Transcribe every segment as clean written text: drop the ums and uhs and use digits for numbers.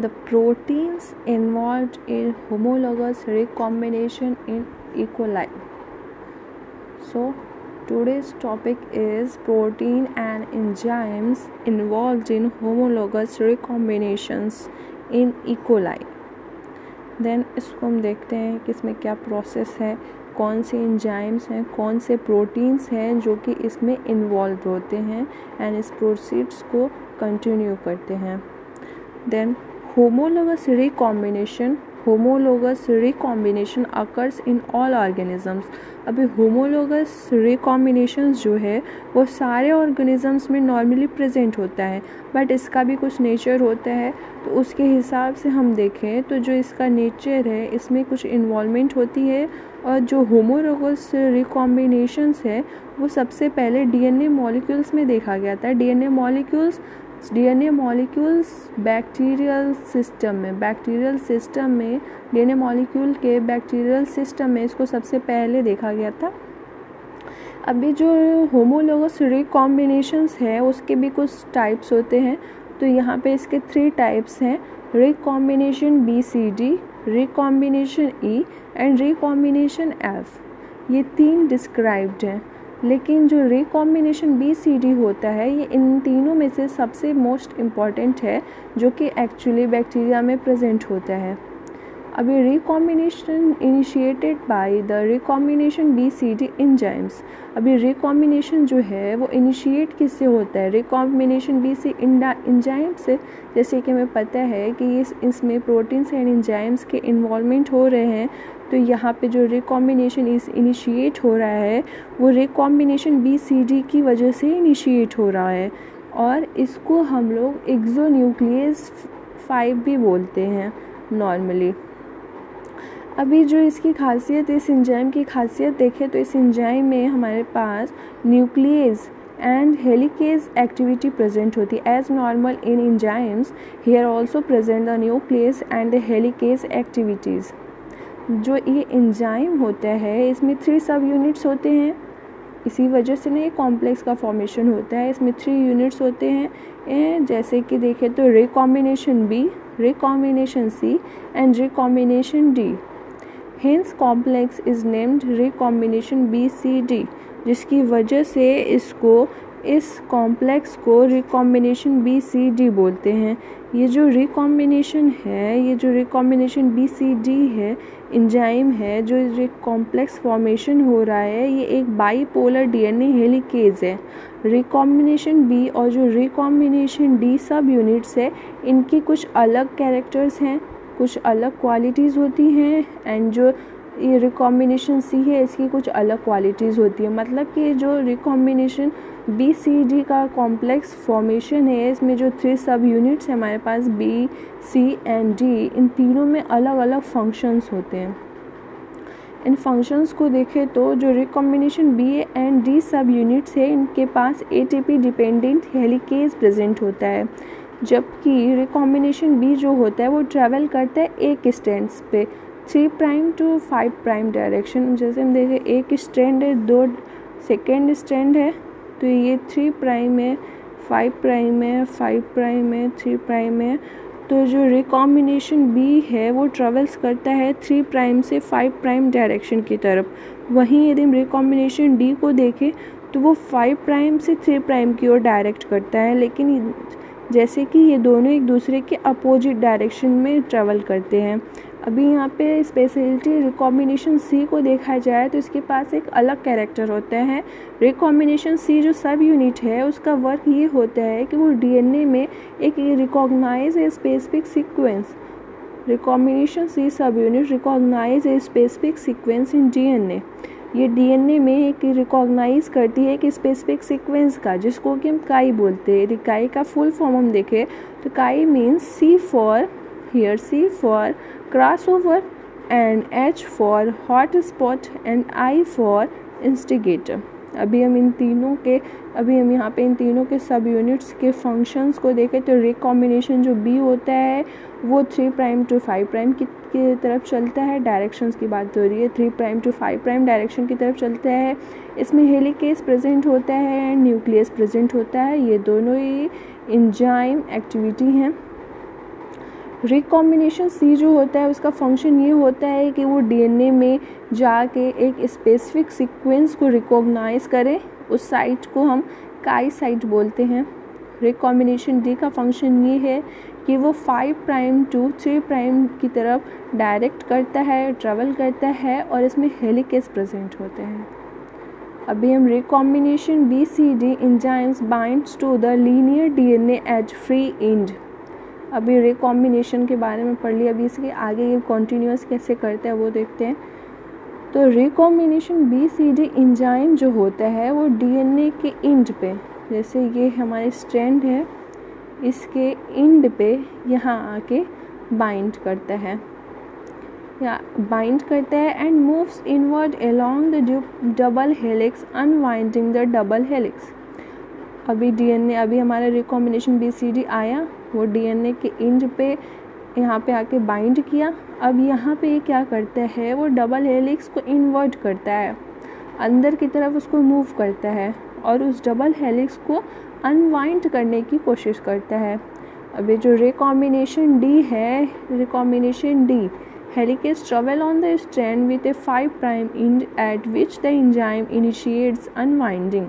The proteins involved in homologous recombination in E. coli. So today's topic is protein and enzymes involved in homologous recombinations in E. coli. Then इसको हम देखते हैं कि इसमें क्या process है, कौन से एंजाइम्स हैं, कौन से प्रोटीन्स हैं जो कि इसमें इन्वॉल्व होते हैं एंड इस प्रोसेस को कंटिन्यू करते हैं. Then homologous recombination occurs in all organisms. अभी homologous recombinations जो है वो सारे organisms में नॉर्मली प्रेजेंट होता है, बट इसका भी कुछ नेचर होता है. तो उसके हिसाब से हम देखें तो जो इसका नेचर है इसमें कुछ इन्वॉल्वमेंट होती है. और जो homologous recombinations है वो सबसे पहले DNA मॉलिक्यूल्स में देखा गया था. DNA मॉलिक्यूल्स बैक्टीरियल सिस्टम में DNA मॉलिक्यूल के बैक्टीरियल सिस्टम में इसको सबसे पहले देखा गया था. अभी जो होमोलोगस रिकॉम्बिनेशंस है उसके भी कुछ टाइप्स होते हैं. तो यहाँ पे इसके 3 टाइप्स हैं: recombination BCD, recombination E and recombination F. ये 3 डिस्क्राइब्ड हैं. लेकिन जो रिकॉम्बिनेशन BCD होता है ये इन तीनों में से सबसे मोस्ट इम्पॉर्टेंट है जो कि एक्चुअली बैक्टीरिया में प्रेजेंट होता है. अभी recombination initiated by the recombination BCD enzymes. अभी रिकॉम्बिनेशन जो है वो इनिशिएट किससे होता है? रिकॉम्बिनेशन BCD एंजाइम से. जैसे कि हमें पता है कि इसमें प्रोटीन्स एंड एंजाइम्स के इन्वॉल्वमेंट हो रहे हैं. तो यहाँ पे जो रिकॉम्बिनेशन इनिशिएट हो रहा है वो रिकॉम्बिनेशन BCD की वजह से इनिशिएट हो रहा है. और इसको हम लोग एक्सोन्यूक्लियस 5 भी बोलते हैं नॉर्मली. अभी जो इसकी खासियत, इस एंजाइम की खासियत देखें तो इस एंजाइम में हमारे पास nuclease and helicase activity present होती है. As normal in enzymes here also present the nuclease and the helicase activities. जो ये एंजाइम होता है इसमें 3 सब यूनिट्स होते हैं. इसी वजह से ना ये कॉम्प्लेक्स का फॉर्मेशन होता है. इसमें 3 यूनिट्स होते हैं. जैसे कि देखें तो recombination B, recombination C and recombination D. Hence complex is named recombination BCD, जिसकी वजह से इस कॉम्प्लेक्स को रिकॉम्बिनेशन BCD बोलते हैं. ये जो रिकॉम्बिनेशन BCD है एंजाइम है, जो कॉम्प्लेक्स फॉर्मेशन हो रहा है ये एक बाईपोलर DNA हेलिकेज है. रिकॉम्बिनेशन B और जो रिकॉम्बिनेशन D सब यूनिट्स है इनकी कुछ अलग कैरेक्टर्स हैं, कुछ अलग क्वालिटीज़ होती हैं. एंड जो ये रिकॉम्बिनेशन C है इसकी कुछ अलग क्वालिटीज़ होती है. मतलब कि जो रिकॉम्बिनेशन BCD का कॉम्प्लेक्स फॉर्मेशन है इसमें जो 3 सब यूनिट्स हैं हमारे पास B, C एंड D, इन तीनों में अलग अलग फंक्शंस होते हैं. इन फंक्शंस को देखें तो जो रिकॉम्बिनेशन B एंड D सब यूनिट्स है इनके पास ATP डिपेंडेंट हेलिकेज प्रेजेंट होता है. जबकि रिकॉम्बिनेशन B जो होता है वो ट्रैवल करता है एक स्ट्रैंड्स पे 3' टू 5' डायरेक्शन. जैसे हम देखें एक स्ट्रैंड है, 2 सेकेंड स्ट्रैंड है, तो ये 3' है, 5' है, 5' है, 3' है. तो जो रिकॉम्बिनेशन B है वो ट्रेवल्स करता है 3' से 5' डायरेक्शन की तरफ. वहीं यदि हम रिकॉम्बिनेशन D को देखें तो वो 5' से 3' की ओर डायरेक्ट करता है. लेकिन जैसे कि ये दोनों एक दूसरे के अपोजिट डायरेक्शन में ट्रेवल करते हैं. अभी यहाँ पे स्पेशलिटी रिकॉम्बिनेशन C को देखा जाए तो इसके पास एक अलग कैरेक्टर होता है. रिकॉम्बिनेशन C जो सब यूनिट है उसका वर्क ये होता है कि वो DNA में एक recognize a specific sequence. Recombination C subunit recognize a specific sequence in DNA. ये DNA में एक रिकॉग्नाइज करती है एक स्पेसिफिक सीक्वेंस का, जिसको कि हम काई बोलते हैं. यदि काई का फुल फॉर्म हम देखें तो काई means C for crossover and H for hotspot and I for instigator. अभी हम यहाँ पे इन तीनों के सब यूनिट्स के फंक्शंस को देखें तो रिकॉम्बिनेशन जो B होता है वो 3' टू 5' की तरफ चलता है. डायरेक्शंस की बात हो रही है, 3' टू 5' डायरेक्शन की तरफ चलता है. इसमें हेलिकेज प्रेजेंट होता है एंड न्यूक्लियस प्रेजेंट होता है. ये दोनों ही एंजाइम एक्टिविटी हैं. रिकॉम्बिनेशन सी जो होता है उसका फंक्शन ये होता है कि वो डीएनए में जाके एक स्पेसिफिक सीक्वेंस को रिकॉग्नाइज करे, उस साइट को हम काई साइट बोलते हैं। रिकॉम्बिनेशन डी का फंक्शन ये है कि वो 5 प्राइम टू 3 प्राइम की तरफ डायरेक्ट करता है, ट्रेवल करता है और इसमें हेलिकेज प्रेजेंट होते हैं। अभी हम recombination BCD enzymes binds to the linear DNA at free end. अभी रिकॉम्बिनेशन के बारे में पढ़ लिया, अभी इसके आगे ये कॉन्टिन्यूस कैसे करता है वो देखते हैं। तो रिकॉम्बिनेशन BCD एंजाइम जो होता है वो डीएनए के एंड पे, जैसे ये हमारे स्ट्रैंड है, इसके एंड पे यहाँ आके बाइंड करता है and moves inward along the double helix unwinding the double helix. अभी डीएनए, अभी हमारा रिकॉम्बिनेशन BCD आया, वो डीएनए के एंड पे यहाँ पे आके बाइंड किया। अब यहाँ पे ये क्या करता है, वो डबल हेलिक्स को इन्वर्ट करता है, अंदर की तरफ उसको मूव करता है और उस डबल हेलिक्स को अनवाइंड करने की कोशिश करता है। अभी जो रिकॉम्बिनेशन डी है, recombination D helicase travel on the strand with A 5 prime and eight which the enzyme initiates unwinding.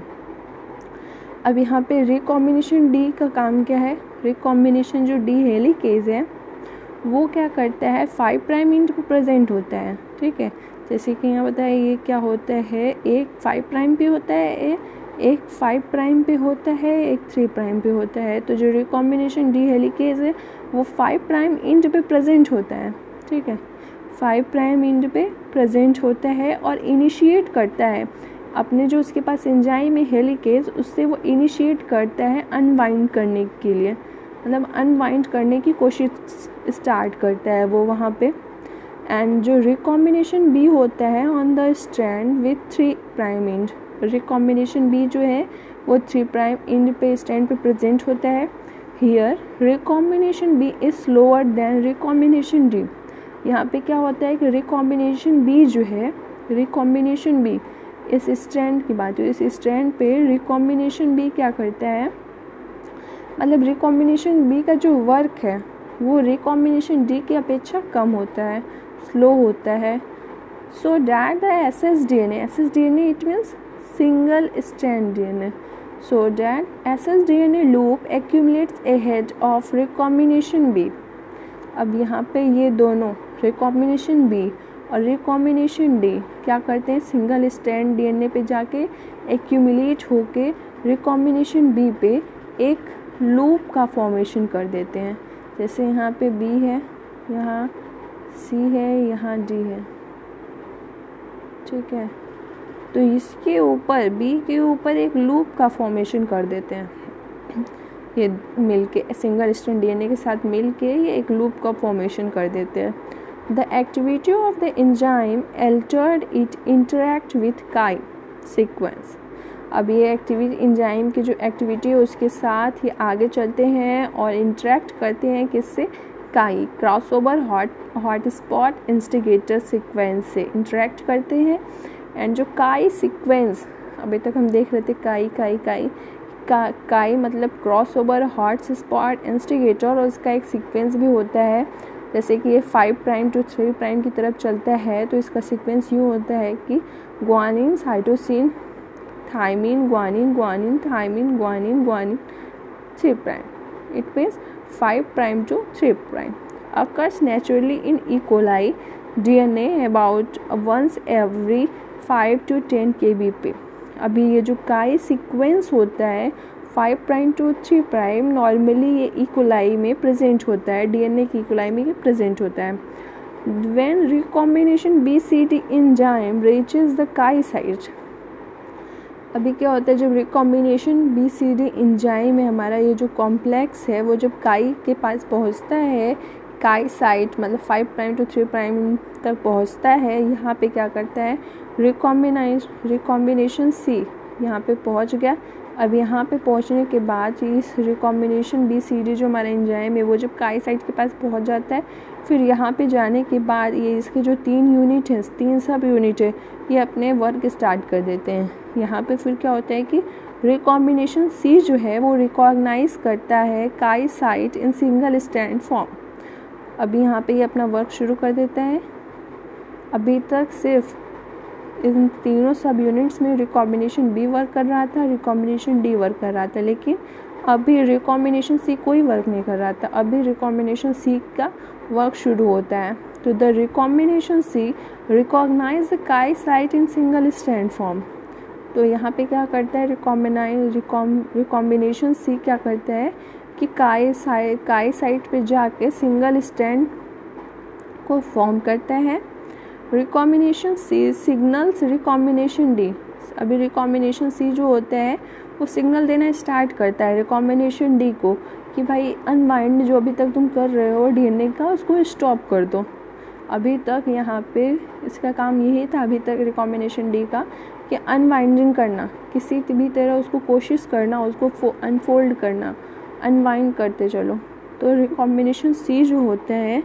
अब यहाँ पे रिकॉम्बिनेशन डी का काम क्या है, रिकॉम्बिनेशन जो डी हेलिकेज है वो क्या करता है, 5 प्राइम एंड पे प्रेजेंट होता है, ठीक है। जैसे कि यहाँ बताया ये क्या होता है, एक 5 प्राइम पे होता है, एक 5 प्राइम पे होता है, एक 3 प्राइम पे होता है। तो जो रिकॉम्बिनेशन डी हेलिकेज है वो 5 प्राइम एंड पे प्रेजेंट होता है, ठीक है, 5 प्राइम एंड पे प्रेजेंट होता है और इनिशिएट करता है अपने जो उसके पास एंजाइम है हेलिकेज, उससे वो इनिशिएट करता है अनवाइंड करने के लिए, मतलब अनवाइंड करने की कोशिश स्टार्ट करता है वो वहाँ पे। एंड जो रिकॉम्बिनेशन बी होता है on the strand with 3 prime end, recombination B जो है वो 3 प्राइम एंड पे स्टैंड पे प्रेजेंट होता है। Here recombination B is slower than recombination D. यहाँ पे क्या होता है कि रिकॉम्बिनेशन बी जो है, रिकॉम्बिनेशन बी इस स्ट्रैंड की बात है, इस स्ट्रैंड पे रिकॉम्बिनेशन बी क्या करता है, मतलब रिकॉम्बिनेशन बी का जो वर्क है वो रिकॉम्बिनेशन डी की अपेक्षा कम होता है, स्लो होता है। So that the SS DNA it means single strand DNA, so that SS DNA loop accumulates ahead of recombination B. अब यहाँ पे ये दोनों रिकॉम्बिनेशन बी और रिकॉम्बिनेशन डी क्या करते हैं, सिंगल स्ट्रैंड डीएनए पे जाके एक्यूमुलेट होके रिकॉम्बिनेशन बी पे एक लूप का फॉर्मेशन कर देते हैं। जैसे यहाँ पे बी है, यहाँ सी है, यहाँ डी है, ठीक है। तो इसके ऊपर, बी के ऊपर एक लूप का फॉर्मेशन कर देते हैं, ये मिलके सिंगल स्ट्रैंड डीएनए के साथ मिलके ये एक लूप का फॉर्मेशन कर देते हैं। The activity of the enzyme altered it interact with chi sequence। अब ये एक्टिविटी, एंजाइम की जो एक्टिविटी है उसके साथ ये आगे चलते हैं और इंटरेक्ट करते हैं किससे, काई crossover hot spot instigator sequence से इंटरेक्ट करते हैं। एंड जो काई सीक्वेंस अभी तक हम देख रहे थे, काई मतलब क्रॉसओवर हॉट स्पॉट इंस्टिगेटर, और उसका एक सीक्वेंस भी होता है। जैसे कि ये 5 प्राइम टू 3 प्राइम की तरफ चलता है तो इसका सीक्वेंस यूँ होता है कि guanine cytosine thymine guanine guanine thymine guanine guanine 3 prime. It means 5 prime to 3 prime occurs naturally in E. coli DNA about once every 5 to 10 kbp। अभी ये जो काई सीक्वेंस होता है 5 प्राइम टू 3 प्राइम नॉर्मली ये E. coli में present होता है, डीएनए की E. coli में ये प्रेजेंट होता है। When recombination BCD enzyme reaches the chi site, अभी क्या होता है जब रिकॉम्बिनेशन BCD एंजाइम है हमारा, ये जो कॉम्प्लेक्स है वो जब काई के पास पहुंचता है, काई साइट मतलब 5 प्राइम टू 3 प्राइम तक पहुंचता है, यहाँ पे क्या करता है रिकॉम्बिनेशन C यहाँ पे पहुंच गया। अब यहाँ पे पहुंचने के बाद इस रिकॉम्बिनेशन BCD जो हमारा एंजाइम है वो जब काई साइट के पास पहुंच जाता है, फिर यहाँ पे जाने के बाद ये इसके जो 3 यूनिट हैं, 3 सब यूनिट है, ये अपने वर्क स्टार्ट कर देते हैं। यहाँ पे फिर क्या होता है कि रिकॉम्बिनेशन C जो है वो रिकॉग्नाइज करता है काई site in single strand form, अभी यहाँ पे ये अपना वर्क शुरू कर देता है। अभी तक सिर्फ इन तीनों सब यूनिट्स में रिकॉम्बिनेशन बी वर्क कर रहा था, रिकॉम्बिनेशन डी वर्क कर रहा था, लेकिन अभी रिकॉम्बिनेशन सी कोई वर्क नहीं कर रहा था। अभी रिकॉम्बिनेशन सी का वर्क शुरू होता है। तो the recombination see recognise the chi site in single strand form. तो यहाँ पे क्या करता है रिकॉम्बिनेशन सी क्या करता है कि काई साइट पे जाके सिंगल स्ट्रैंड को फॉर्म करता है। रिकॉम्बिनेशन सी सिग्नल्स रिकॉम्बिनेशन डी। अभी रिकॉम्बिनेशन सी जो होता है वो सिग्नल देना स्टार्ट करता है रिकॉम्बिनेशन डी को कि भाई अनवाइंड जो अभी तक तुम कर रहे हो डीएनए का उसको स्टॉप कर दो। अभी तक यहाँ पे इसका काम यही था अभी तक रिकॉम्बिनेशन डी का कि अनवाइंडिंग करना, किसी भी तरह उसको कोशिश करना, उसको अनफोल्ड करना, अनवाइंड करते चलो। तो रिकॉम्बिनेशन सी जो होता है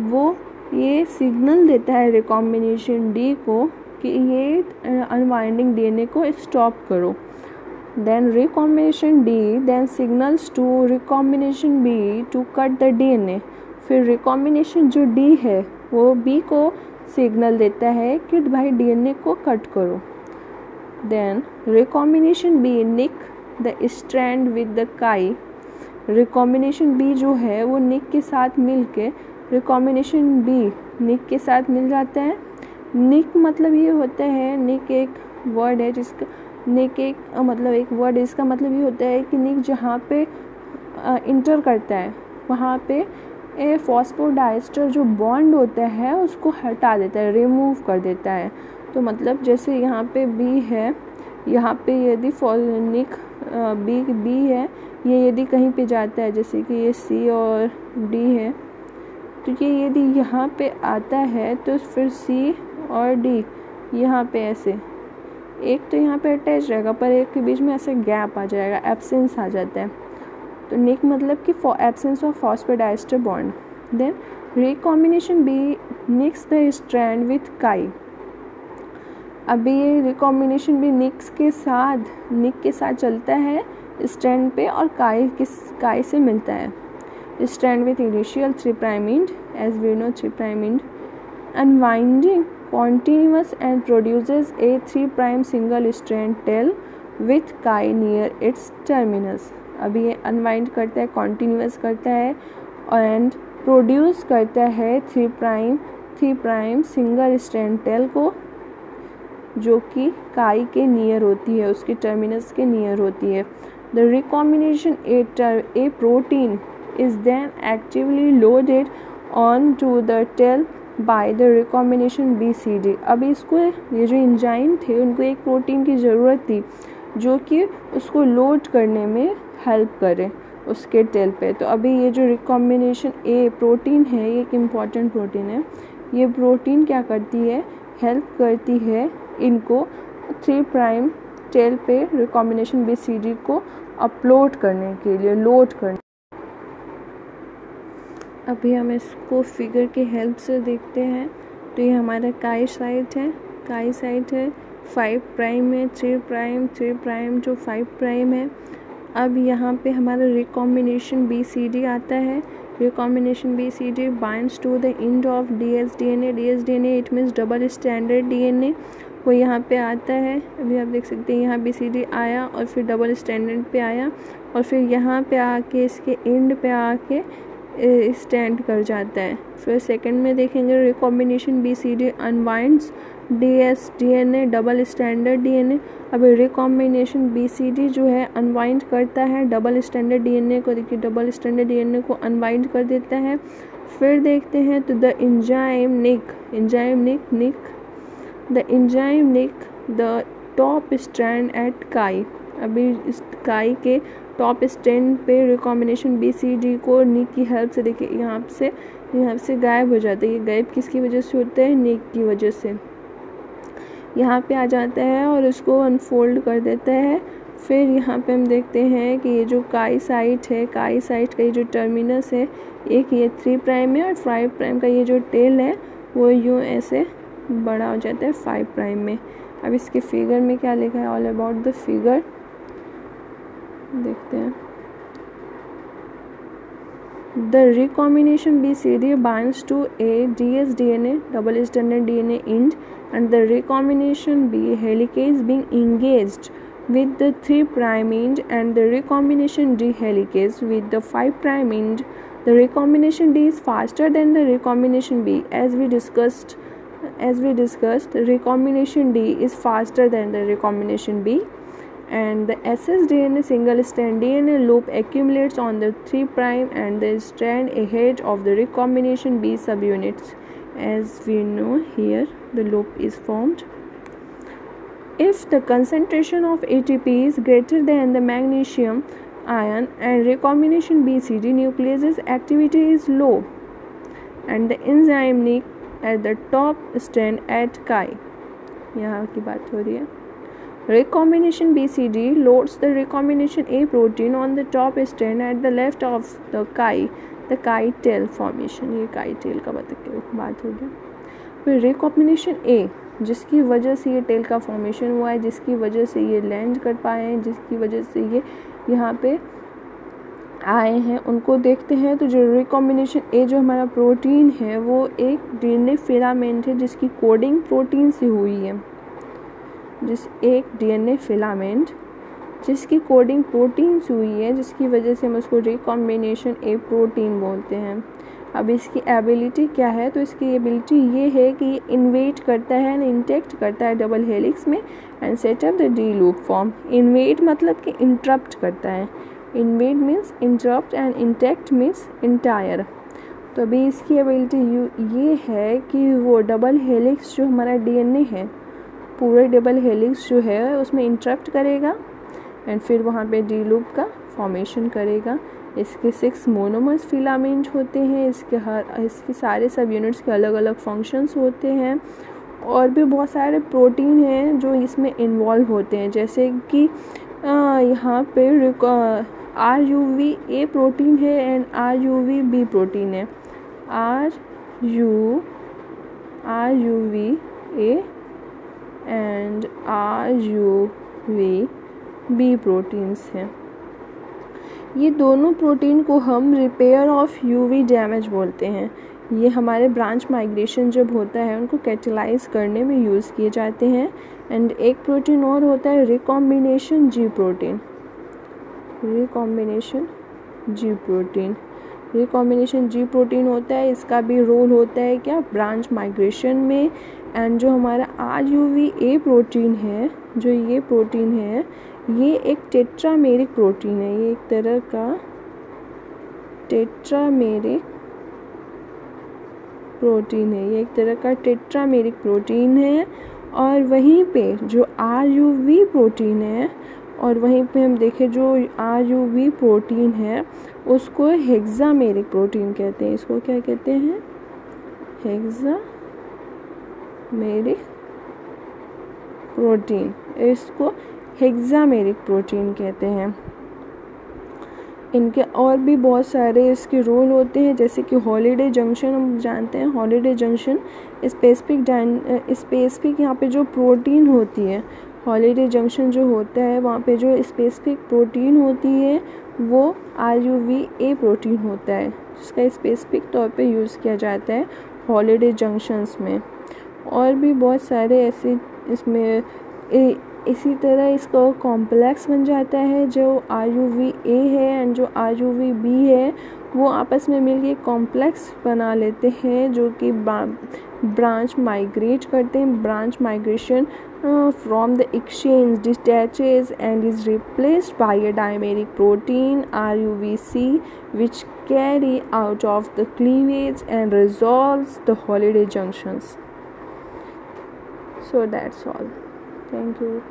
वो ये सिग्नल देता है रिकॉम्बिनेशन डी को कि ये अनवाइंडिंग डीएनए को स्टॉप करो। Then recombination D then signals to recombination B to cut the DNA. फिर रिकॉम्बिनेशन जो डी है वो बी को सिग्नल देता है कि भाई डीएनए को कट करो। Then recombination B nick the strand with the chi. Recombination B जो है वो निक के साथ मिल के रिकॉम्बिनेशन बी निक के साथ मिल जाता है। निक मतलब ये होता है, निक एक वर्ड है जिसका निक एक मतलब एक वर्ड है, इसका मतलब ये होता है कि निक जहाँ पे इंटर करता है वहाँ पे फॉस्फोडाइस्टर जो बॉन्ड होता है उसको हटा देता है, रिमूव कर देता है। तो मतलब जैसे यहाँ पे बी है, यहाँ पे यदि निक बी है, ये यदि कहीं पे जाता है जैसे कि ये सी और डी है, तो ये यदि यहाँ पे आता है तो फिर सी और डी यहाँ पे ऐसे एक तो यहाँ पे अटैच रहेगा पर एक के बीच में ऐसे गैप आ जाएगा, एब्सेंस आ जाता है। तो निक मतलब कि absence of phosphodiester bond. Then recombination B nicks the strand with chi. अभी ये रिकॉम्बिनेशन भी निक के साथ चलता है स्ट्रैंड पे और काई से मिलता है। Strand with initial 3' end as we know 3' end unwinding continuous and produces a 3' single strand tail with chi near its terminus। अभी ये अनवाइंड करता है, कॉन्टीन्यूस करता है एंड प्रोड्यूस करता है 3' सिंगल स्ट्रैंड टेल को जो कि काई के नियर होती है, उसके टर्मिनस के नियर होती है। The recombination A protein is then actively loaded onto the tail by the recombination BCD। अब इसको ये जो एंजाइम थे उनको एक प्रोटीन की ज़रूरत थी जो कि उसको लोड करने में हेल्प करे उसके टेल पे। तो अभी ये जो रिकॉम्बिनेशन ए प्रोटीन है ये एक इम्पॉर्टेंट प्रोटीन है। ये प्रोटीन क्या करती है, हेल्प करती है इनको 3' टेल पे रिकॉम्बिनेशन BCD को अपलोड करने के लिए, लोड करने। अभी हम इसको फिगर की हेल्प से देखते हैं। तो ये हमारा काई साइट है, 5' में 3' जो 5' है। अब यहाँ पे हमारा रिकॉम्बिनेशन BCD आता है। Recombination BCD binds to the end of dsDNA it means double standard DNA, वो यहाँ पे आता है। अभी आप देख सकते हैं यहाँ BCD आया और फिर डबल स्टैंडर्ड पे आया और फिर यहाँ पे आके इसके एंड पे आके स्टैंड कर जाता है। फिर सेकंड में देखेंगे recombination BCD unwinds dsDNA double standard DNA। अभी रिकॉम्बिनेशन BCD जो है अनवाइंड करता है डबल स्टैंडर्ड DNA को, देखिए डबल स्टैंडर्ड DNA को अनवाइंड कर देता है। फिर देखते हैं तो the enzyme Nick the top strand eight काई। अभी इस काई के टॉप स्टैंड पे रिकॉम्बिनेशन BCD को निक की हेल्प से, देखिए यहाँ से गायब हो जाता है। ये गायब किसकी वजह से होता है, निक की वजह से। यहाँ पे आ जाता है और इसको अनफोल्ड कर देता है। फिर यहाँ पे हम देखते हैं कि ये जो काई साइट है, काई साइट का ये जो टर्मिनस है, एक ये 3' है और 5' का ये जो टेल है वो यूँ ऐसे बड़ा हो जाता है 5' में। अब इसके फिगर में क्या लिखा है, ऑल अबाउट द फिगर देखते हैं। The recombination BCD binds to a dsDNA, double-stranded DNA end, and the recombination B helicase being engaged with the 3' end and the recombination D helicase with the 5' end. The recombination D is faster than the recombination B. As we discussed, recombination D is faster than the recombination B. And the ssDNA single-strand DNA loop accumulates on the 3' and the strand ahead of the recombination B subunits. As we know, here the loop is formed. If the concentration of ATP is greater than the magnesium ion and recombination BCD nuclease's activity is low, and the enzyme nick at the top strand at chi. यहाँ की बात हो रही है. Recombination BCD loads the recombination A protein on the top strand at the left of the chi tail formation. ये chi tail का बात हो गया. फिर recombination A जिसकी वजह से ये टेल का फॉर्मेशन हुआ है, जिसकी वजह से ये लैंड कर पाए हैं, जिसकी वजह से ये यहाँ पे आए हैं, उनको देखते हैं. तो जो रिकॉम्बिनेशन ए जो हमारा प्रोटीन है वो एक डीएनए फिलामेंट है जिसकी कोडिंग प्रोटीन से हुई है. एक डीएनए फिलामेंट जिसकी कोडिंग प्रोटीन से हुई है, जिसकी वजह से हम उसको रिकॉम्बिनेशन ए प्रोटीन बोलते हैं. अब इसकी एबिलिटी क्या है? तो इसकी एबिलिटी ये है कि ये इन्वेट करता है एंड इंटेक्ट करता है डबल हेलिक्स में and setup the D loop form. InvIT मतलब कि इंटरप्ट करता है. InvIT means interrupt and intact means entire. तो अभी इसकी एबिलिटी ये है कि वो डबल हेलिक्स जो हमारा डीएनए है, पूरे डबल हेलिक्स जो है उसमें इंटरप्ट करेगा एंड फिर वहाँ पे डी लूप का फॉर्मेशन करेगा. इसके 6 मोनोमर्स फिलामेंट होते हैं. इसके सारे सब यूनिट्स के अलग अलग फंक्शंस होते हैं. और भी बहुत सारे प्रोटीन हैं जो इसमें इन्वॉल्व होते हैं, जैसे कि यहाँ पे RUVA प्रोटीन है एंड RUVB प्रोटीन है. RUVA एंड RUVB प्रोटीन्स हैं. ये दोनों प्रोटीन को हम रिपेयर ऑफ यूवी डैमेज बोलते हैं. ये हमारे ब्रांच माइग्रेशन जब होता है उनको कैटेलाइज करने में यूज़ किए जाते हैं. एंड एक प्रोटीन और होता है रिकॉम्बिनेशन जी प्रोटीन. रिकॉम्बिनेशन जी प्रोटीन होता है, इसका भी रोल होता है क्या? ब्रांच माइग्रेशन में. एंड जो हमारा RUVA प्रोटीन है, जो ये प्रोटीन है, ये एक टेट्रामेरिक प्रोटीन है. ये एक तरह का टेट्रामेरिक प्रोटीन है. और वहीं पे जो RUV प्रोटीन है, और वहीं पे हम देखें जो RUV प्रोटीन है उसको हेक्सामेरिक प्रोटीन कहते हैं. इसको क्या कहते हैं? हेक्सामेरिक प्रोटीन. इसको हेक्सामेरिक प्रोटीन कहते हैं. इनके और भी बहुत सारे इसके रोल होते हैं, जैसे कि हॉलीडे जंक्शन हम जानते हैं. हॉलीडे जंक्शन स्पेसिफिक यहाँ पे जो प्रोटीन होती है, हॉलीडे जंक्शन जो होता है वहाँ पे जो स्पेसिफिक प्रोटीन होती है वो RUVA प्रोटीन होता है, जिसका स्पेसिफिक तौर पे यूज़ किया जाता है हॉलीडे जंक्शंस में. और भी बहुत सारे ऐसे इसमें इसी तरह इसका कॉम्प्लेक्स बन जाता है. जो RUVA है एंड जो RUVB है वो आपस में मिलके कॉम्प्लेक्स बना लेते हैं जो कि ब्रांच माइग्रेट करते हैं. Branch migration from the exchange detaches and is replaced by a dimeric protein RUVC which carry out of the cleavage and resolves the holiday junctions. So that's all. Thank you.